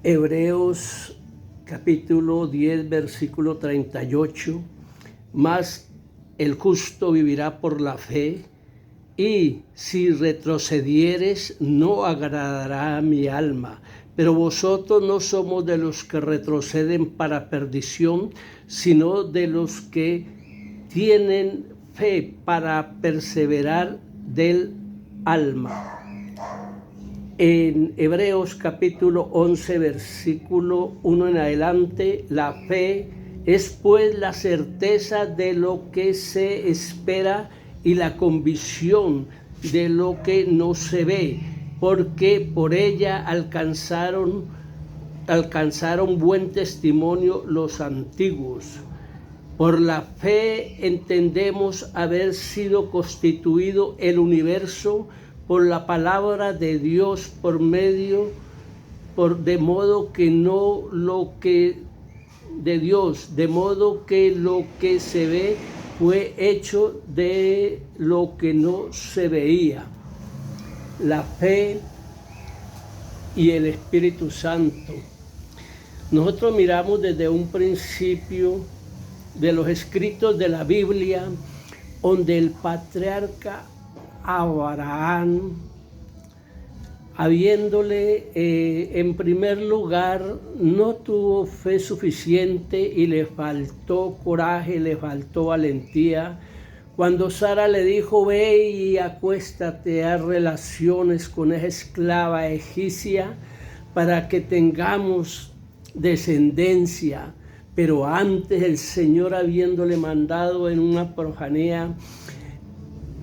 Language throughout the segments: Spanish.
Hebreos capítulo 10, versículo 38. Mas el justo vivirá por la fe, y si retrocedieres no agradará a mi alma. Pero vosotros no somos de los que retroceden para perdición, sino de los que tienen fe para perseverar del alma. En Hebreos capítulo 11, versículo 1 en adelante, la fe es pues la certeza de lo que se espera y la convicción de lo que no se ve, porque por ella alcanzaron buen testimonio los antiguos. Por la fe entendemos haber sido constituido el universo por la palabra de Dios de modo que lo que se ve fue hecho de lo que no se veía. La fe y el Espíritu Santo. Nosotros miramos desde un principio de los escritos de la Biblia, donde el patriarca Abraham, habiéndole en primer lugar, no tuvo fe suficiente y le faltó coraje, le faltó valentía. Cuando Sara le dijo, ve y acuéstate, haz relaciones con esa esclava egipcia para que tengamos descendencia. Pero antes el Señor, habiéndole mandado en una profecía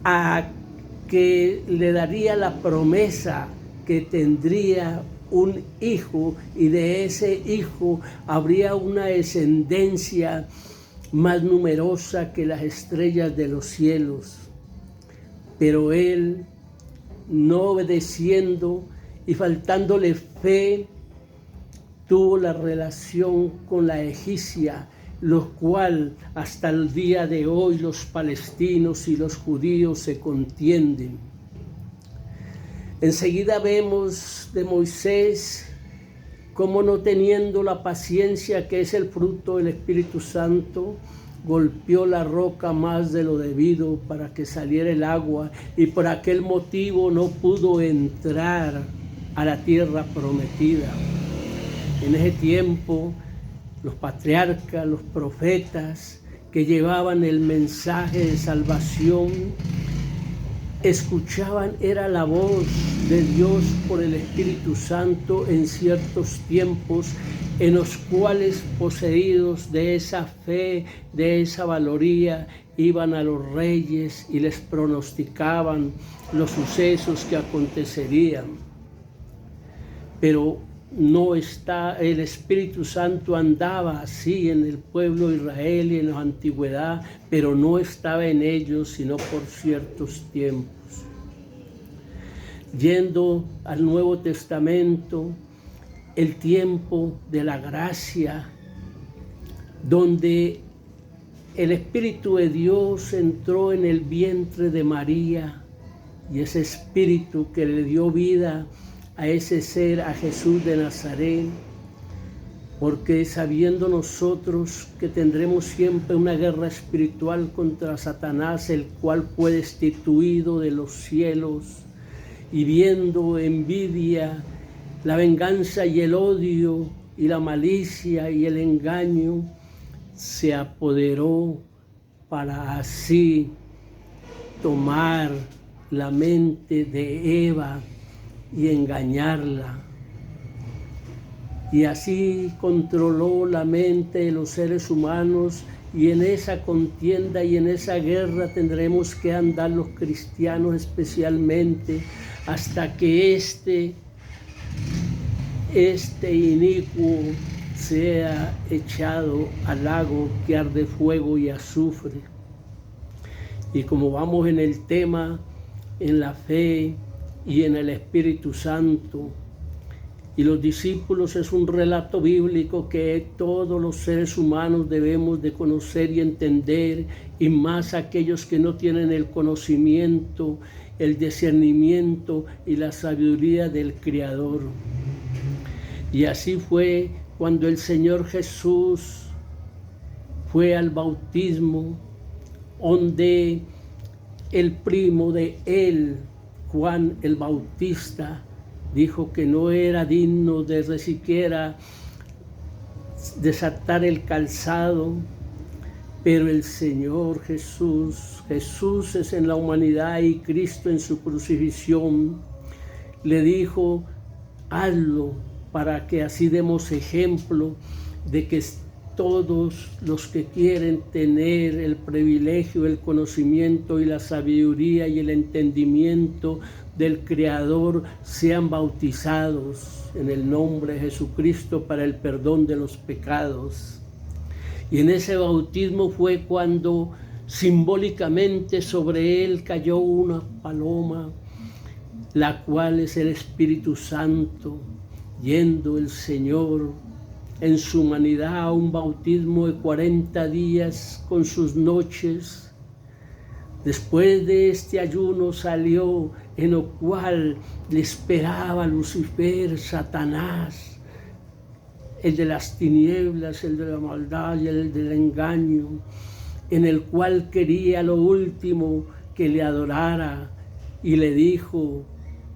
a que le daría la promesa que tendría un hijo, y de ese hijo habría una descendencia más numerosa que las estrellas de los cielos. Pero él, no obedeciendo y faltándole fe, tuvo la relación con la egipcia, lo cual hasta el día de hoy los palestinos y los judíos se contienden. Enseguida vemos de Moisés cómo, no teniendo la paciencia que es el fruto del Espíritu Santo, golpeó la roca más de lo debido para que saliera el agua, y por aquel motivo no pudo entrar a la tierra prometida. En ese tiempo, los patriarcas, los profetas que llevaban el mensaje de salvación, escuchaban, era la voz de Dios por el Espíritu Santo en ciertos tiempos, en los cuales, poseídos de esa fe, de esa valoría, iban a los reyes y les pronosticaban los sucesos que acontecerían. Pero el Espíritu Santo andaba así en el pueblo de Israel y en la antigüedad, pero no estaba en ellos sino por ciertos tiempos. Yendo al Nuevo Testamento, el tiempo de la gracia, donde el Espíritu de Dios entró en el vientre de María, y ese Espíritu que le dio vida a ese ser, a Jesús de Nazaret, porque sabiendo nosotros que tendremos siempre una guerra espiritual contra Satanás, el cual fue destituido de los cielos, y viendo envidia, la venganza y el odio y la malicia y el engaño, se apoderó para así tomar la mente de Eva y engañarla. Y así controló la mente de los seres humanos, y en esa contienda y en esa guerra tendremos que andar los cristianos especialmente, hasta que este inicuo sea echado al lago que arde fuego y azufre. Y como vamos en el tema, en la fe y en el Espíritu Santo, y los discípulos, es un relato bíblico que todos los seres humanos debemos de conocer y entender, y más aquellos que no tienen el conocimiento, el discernimiento y la sabiduría del Creador. Y así fue cuando el Señor Jesús fue al bautismo, donde el primo de él, Juan el Bautista, dijo que no era digno de siquiera desatar el calzado, pero el Señor Jesús es en la humanidad y Cristo en su crucifixión, le dijo, hazlo para que así demos ejemplo de que todos los que quieren tener el privilegio, el conocimiento y la sabiduría y el entendimiento del Creador sean bautizados en el nombre de Jesucristo para el perdón de los pecados. Y en ese bautismo fue cuando simbólicamente sobre él cayó una paloma, la cual es el Espíritu Santo, yendo el Señor en su humanidad a un bautismo de 40 días con sus noches. Después de este ayuno salió, en lo cual le esperaba Lucifer, Satanás, el de las tinieblas, el de la maldad y el del engaño, en el cual quería lo último que le adorara, y le dijo,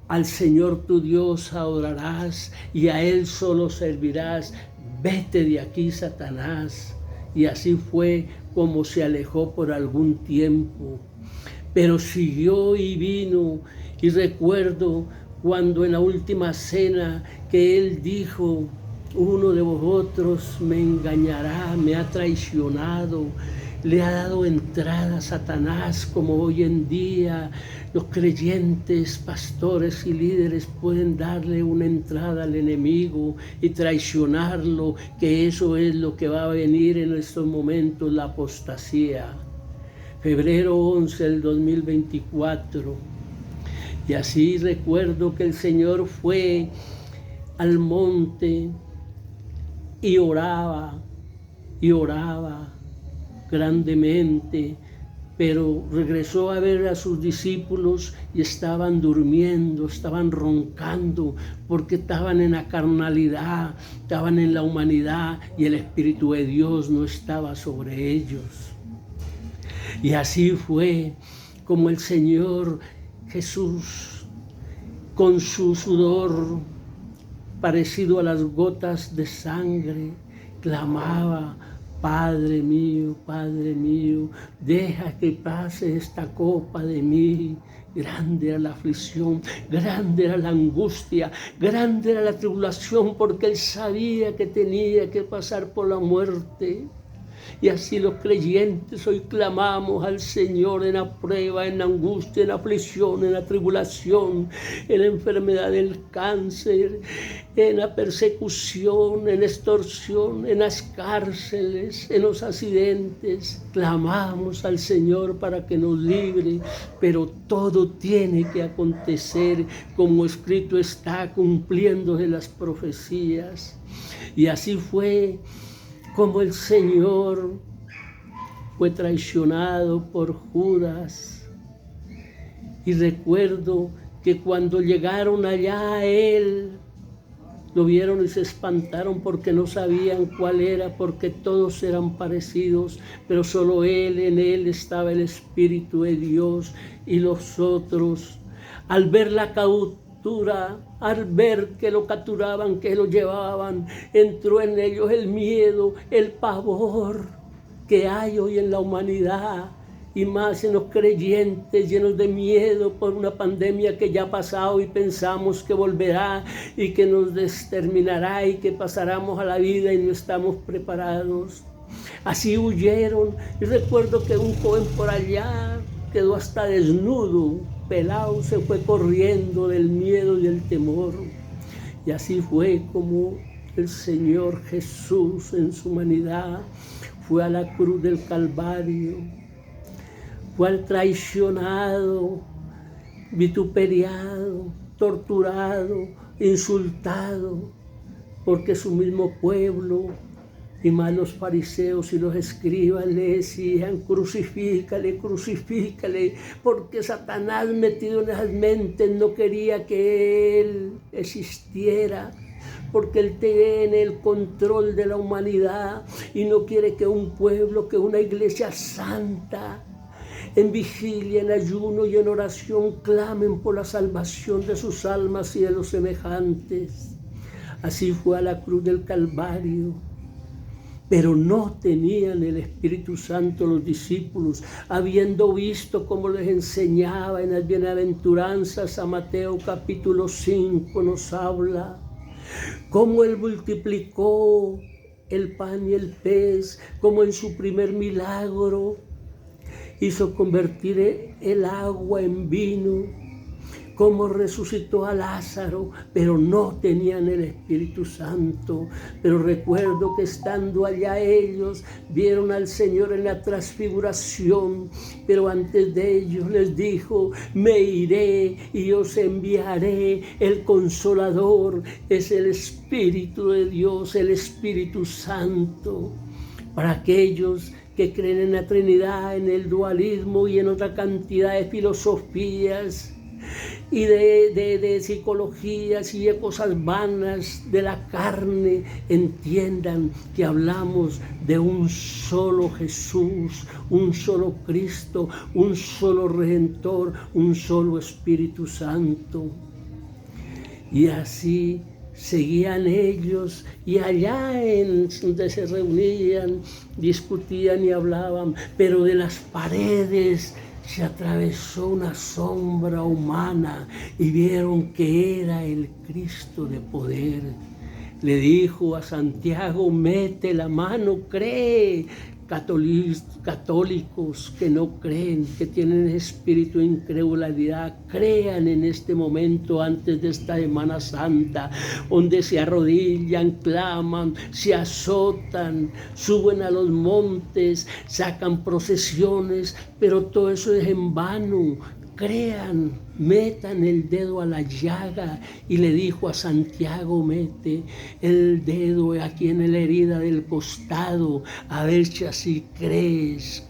al Señor tu Dios adorarás y a Él solo servirás, vete de aquí, Satanás. Y así fue como se alejó por algún tiempo, pero siguió y vino. Y recuerdo cuando en la última cena que Él dijo, uno de vosotros me engañará, me ha traicionado. Le ha dado entrada a Satanás, como hoy en día los creyentes, pastores y líderes pueden darle una entrada al enemigo y traicionarlo, que eso es lo que va a venir en estos momentos, la apostasía. Febrero 11 del 2024. Y así recuerdo que el Señor fue al monte y oraba grandemente, pero regresó a ver a sus discípulos y estaban durmiendo, estaban roncando, porque estaban en la carnalidad, estaban en la humanidad y el Espíritu de Dios no estaba sobre ellos. Y así fue como el Señor Jesús, con su sudor parecido a las gotas de sangre, clamaba, Padre mío, deja que pase esta copa de mí. Grande era la aflicción, grande era la angustia, grande era la tribulación, porque él sabía que tenía que pasar por la muerte. Y así los creyentes hoy clamamos al Señor en la prueba, en la angustia, en la aflicción, en la tribulación, en la enfermedad del cáncer, en la persecución, en la extorsión, en las cárceles, en los accidentes. Clamamos al Señor para que nos libre, pero todo tiene que acontecer como escrito está, cumpliéndose las profecías. Y así fue como el Señor fue traicionado por Judas. Y recuerdo que cuando llegaron allá a él, lo vieron y se espantaron porque no sabían cuál era, porque todos eran parecidos, pero solo él, en él estaba el Espíritu de Dios. Y los otros, al ver la captura, al ver que lo capturaban, que lo llevaban, entró en ellos el miedo, el pavor que hay hoy en la humanidad, y más en los creyentes llenos de miedo por una pandemia que ya ha pasado y pensamos que volverá y que nos exterminará y que pasaremos a la vida y no estamos preparados. Así huyeron, y recuerdo que un joven por allá quedó hasta desnudo, pelado, se fue corriendo del miedo y del temor. Y así fue como el Señor Jesús en su humanidad fue a la cruz del Calvario, fue al traicionado, vituperiado, torturado, insultado, porque su mismo pueblo y más los fariseos y los escribas le decían, crucifícale, crucifícale, porque Satanás metido en esas mentes no quería que él existiera. porque Él tiene el control de la humanidad y no quiere que un pueblo, que una iglesia santa, en vigilia, en ayuno y en oración, clamen por la salvación de sus almas y de los semejantes. Así fue a la cruz del Calvario. Pero no tenían el Espíritu Santo los discípulos, habiendo visto cómo les enseñaba en las bienaventuranzas. A Mateo capítulo 5 nos habla cómo Él multiplicó el pan y el pez, cómo en su primer milagro hizo convertir el agua en vino, cómo resucitó a Lázaro, pero no tenían el Espíritu Santo. Pero recuerdo que estando allá ellos, vieron al Señor en la transfiguración, pero antes de ellos les dijo: me iré y os enviaré el Consolador. Es el Espíritu de Dios, el Espíritu Santo. Para aquellos que creen en la Trinidad, en el dualismo y en otra cantidad de filosofías y de psicologías y de cosas vanas de la carne, entiendan que hablamos de un solo Jesús, un solo Cristo, un solo Redentor, un solo Espíritu Santo. Y así seguían ellos, y allá donde se reunían, discutían y hablaban, pero de las paredes se atravesó una sombra humana y vieron que era el Cristo de poder. Le dijo a Santiago: mete la mano, cree. Católicos que no creen, que tienen espíritu de incredulidad, crean en este momento antes de esta Semana Santa, donde se arrodillan, claman, se azotan, suben a los montes, sacan procesiones, pero todo eso es en vano. Crean, metan el dedo a la llaga. Y le dijo a Santiago: mete el dedo aquí en la herida del costado, a ver si así crees,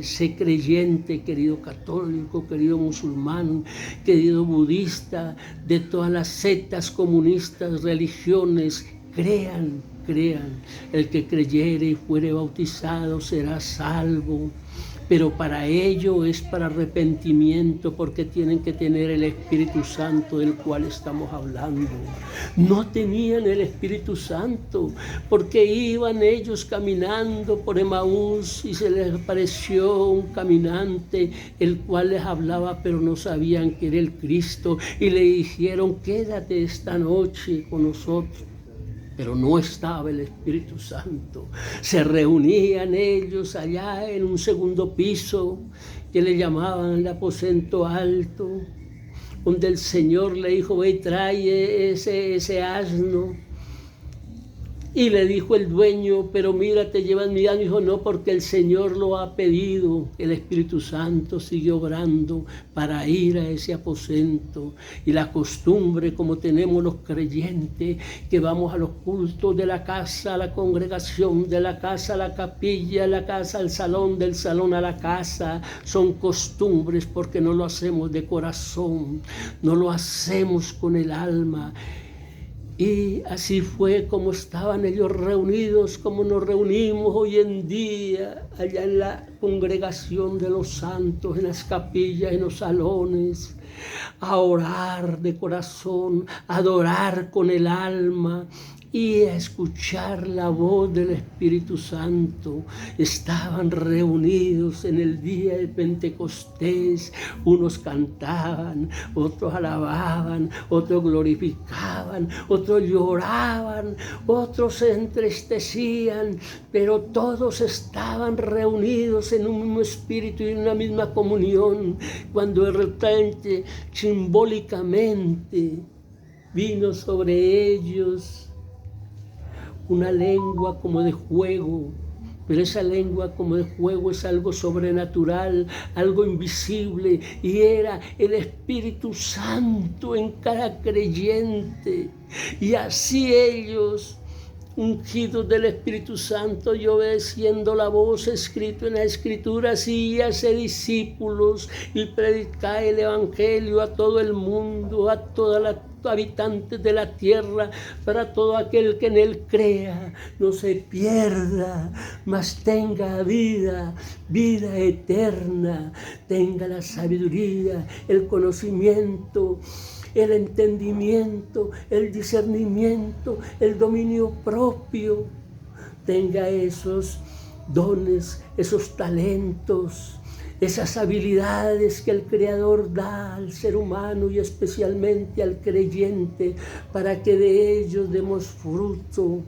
sé creyente, querido católico, querido musulmán, querido budista, de todas las sectas comunistas, religiones. Crean, el que creyere y fuere bautizado será salvo. Pero para ello es para arrepentimiento, porque tienen que tener el Espíritu Santo del cual estamos hablando. No tenían el Espíritu Santo, porque iban ellos caminando por Emaús y se les apareció un caminante, el cual les hablaba, pero no sabían que era el Cristo, y le dijeron: quédate esta noche con nosotros. Pero no estaba el Espíritu Santo. Se reunían ellos allá en un segundo piso que le llamaban el aposento alto, donde el Señor le dijo: ve y trae ese asno. Y le dijo el dueño: pero mira, te llevan mi asno. Dijo: no, porque el Señor lo ha pedido. El Espíritu Santo siguió obrando para ir a ese aposento. Y la costumbre, como tenemos los creyentes, que vamos a los cultos, de la casa a la congregación, de la casa a la capilla, de la casa al salón, del salón a la casa, son costumbres porque no lo hacemos de corazón, no lo hacemos con el alma. Y así fue como estaban ellos reunidos, como nos reunimos hoy en día, allá en la congregación de los santos, en las capillas, en los salones, a orar de corazón, a adorar con el alma y a escuchar la voz del Espíritu Santo. Estaban reunidos en el día de Pentecostés. Unos cantaban, otros alababan, otros glorificaban, otros lloraban, otros se entristecían, pero todos estaban reunidos en un mismo espíritu y en una misma comunión, cuando de repente, simbólicamente, vino sobre ellos una lengua como de fuego, pero esa lengua como de fuego es algo sobrenatural, algo invisible, y era el Espíritu Santo en cada creyente. Y así ellos, ungidos del Espíritu Santo y obedeciendo la voz escrito en la Escritura, y hace discípulos y predicar el Evangelio a todo el mundo, a toda la habitantes de la tierra, para todo aquel que en él crea, no se pierda, mas tenga vida, vida eterna, tenga la sabiduría, el conocimiento, el entendimiento, el discernimiento, el dominio propio, tenga esos dones, esos talentos, esas habilidades que el Creador da al ser humano y especialmente al creyente, para que de ellos demos fruto.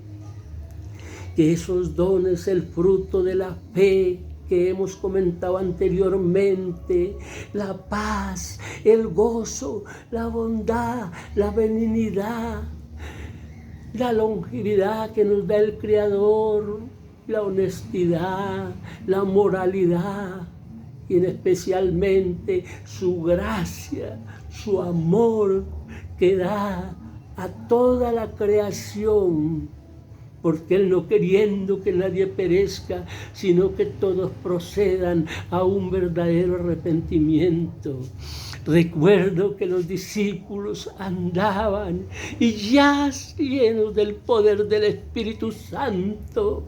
Que esos dones, el fruto de la fe que hemos comentado anteriormente, la paz, el gozo, la bondad, la benignidad, la longevidad que nos da el Creador, la honestidad, la moralidad, y especialmente su gracia, su amor que da a toda la creación, porque Él no queriendo que nadie perezca, sino que todos procedan a un verdadero arrepentimiento. Recuerdo que los discípulos andaban y ya llenos del poder del Espíritu Santo,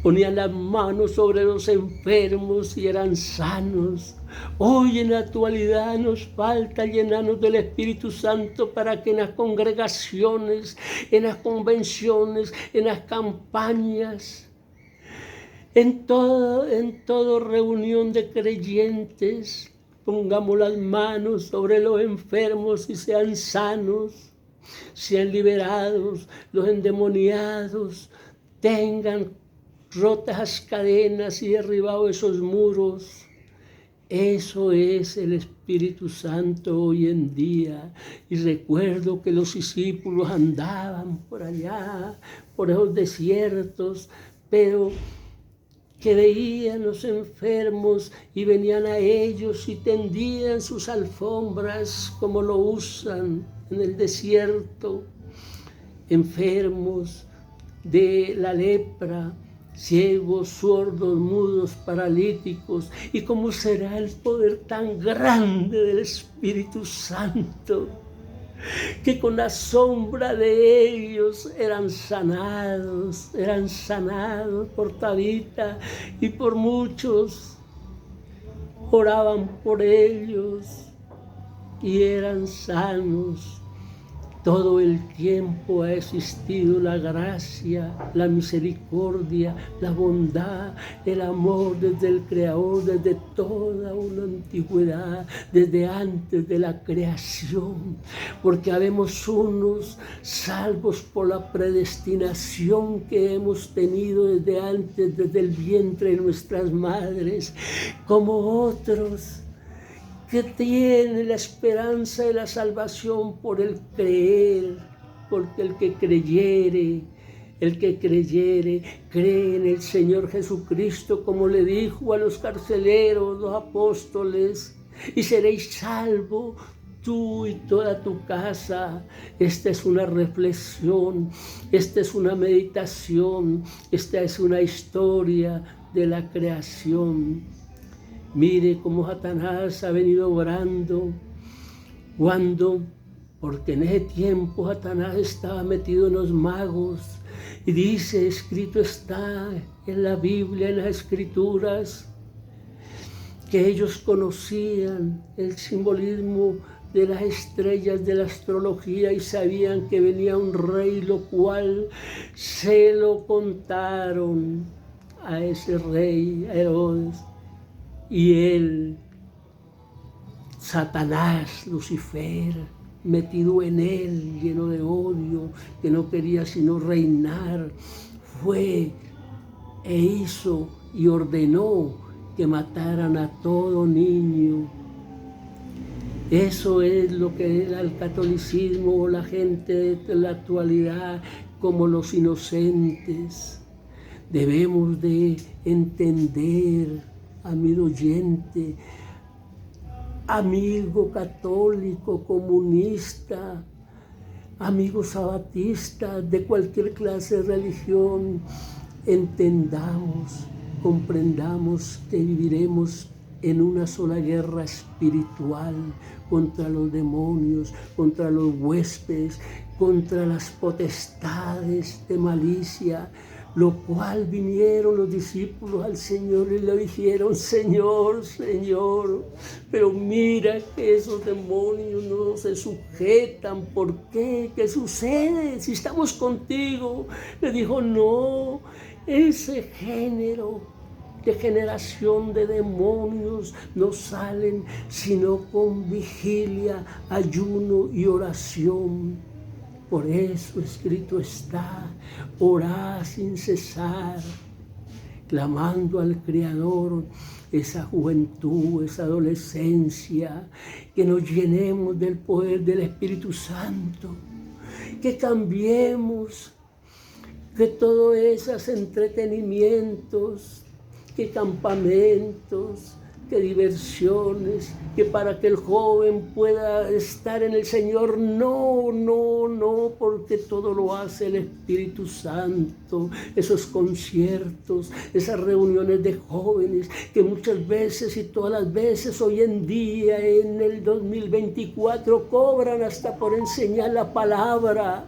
ponían las manos sobre los enfermos y eran sanos. Hoy en la actualidad nos falta llenarnos del Espíritu Santo para que en las congregaciones, en las convenciones, en las campañas, en toda reunión de creyentes, pongamos las manos sobre los enfermos y sean sanos, sean liberados, los endemoniados tengan rotas cadenas y derribados esos muros. Eso es el Espíritu Santo hoy en día. Y recuerdo que los discípulos andaban por allá, por esos desiertos, pero que veían los enfermos y venían a ellos y tendían sus alfombras como lo usan en el desierto. Enfermos de la lepra, ciegos, sordos, mudos, paralíticos. ¿Y cómo será el poder tan grande del Espíritu Santo? Que con la sombra de ellos eran sanados por Tabita y por muchos. Oraban por ellos y eran sanos. Todo el tiempo ha existido la gracia, la misericordia, la bondad, el amor desde el Creador, desde toda una antigüedad, desde antes de la creación. Porque habemos unos salvos por la predestinación que hemos tenido desde antes, desde el vientre de nuestras madres, como otros que tiene la esperanza de la salvación por el creer, porque el que creyere, cree en el Señor Jesucristo, como le dijo a los carceleros, los apóstoles, y seréis salvos tú y toda tu casa. Esta es una reflexión, esta es una meditación, esta es una historia de la creación. Mire cómo Satanás ha venido obrando, porque en ese tiempo Satanás estaba metido en los magos y dice, escrito está en la Biblia, en las Escrituras, que ellos conocían el simbolismo de las estrellas de la astrología y sabían que venía un rey, lo cual se lo contaron a ese rey, a Herodes. Y él, Satanás, Lucifer, metido en él, lleno de odio, que no quería sino reinar, fue e hizo y ordenó que mataran a todo niño. Eso es lo que era el catolicismo o la gente de la actualidad, como los inocentes. Debemos de entender, amigo oyente, amigo católico, comunista, amigo sabatista, de cualquier clase de religión, entendamos, comprendamos que viviremos en una sola guerra espiritual contra los demonios, contra los huéspedes, contra las potestades de malicia, lo cual vinieron los discípulos al Señor y le dijeron: Señor, Señor, pero mira que esos demonios no se sujetan. ¿Por qué? ¿Qué sucede si estamos contigo? Le dijo: no, ese género de generación de demonios no salen sino con vigilia, ayuno y oración. Por eso escrito está: orad sin cesar, clamando al Creador esa juventud, esa adolescencia, que nos llenemos del poder del Espíritu Santo, que cambiemos, que todos esos entretenimientos, que campamentos, que diversiones, que para que el joven pueda estar en el Señor, no, porque todo lo hace el Espíritu Santo. Esos conciertos, esas reuniones de jóvenes que muchas veces y todas las veces hoy en día, en el 2024, cobran hasta por enseñar la palabra.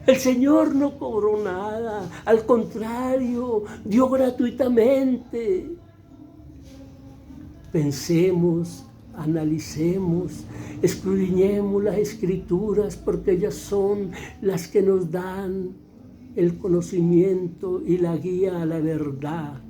El Señor no cobró nada, al contrario, dio gratuitamente. Pensemos, analicemos, escudriñemos las Escrituras, porque ellas son las que nos dan el conocimiento y la guía a la verdad.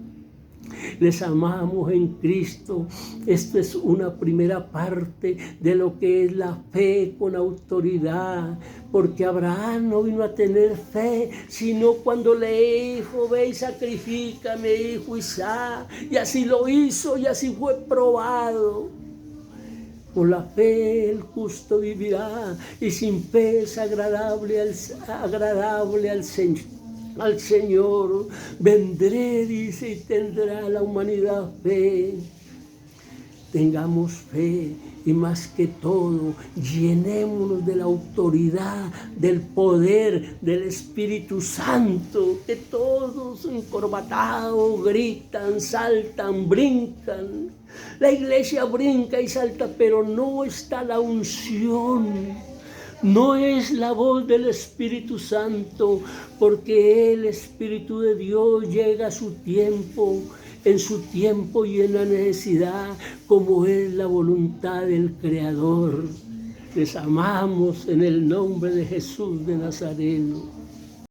Les amamos en Cristo. Esto es una primera parte de lo que es la fe con autoridad, porque Abraham no vino a tener fe, sino cuando le dijo: ve y sacrifica a mi hijo Isaac, y así lo hizo, y así fue probado. Por la fe el justo vivirá, y sin fe es agradable al Señor. Vendré, dice, y tendrá la humanidad fe. Tengamos fe, y más que todo, llenémonos de la autoridad, del poder del Espíritu Santo, que todos encorbatados gritan, saltan, brincan. La iglesia brinca y salta, pero no está la unción. No es la voz del Espíritu Santo, porque el Espíritu de Dios llega a su tiempo, en su tiempo y en la necesidad, como es la voluntad del Creador. Les amamos en el nombre de Jesús de Nazareno.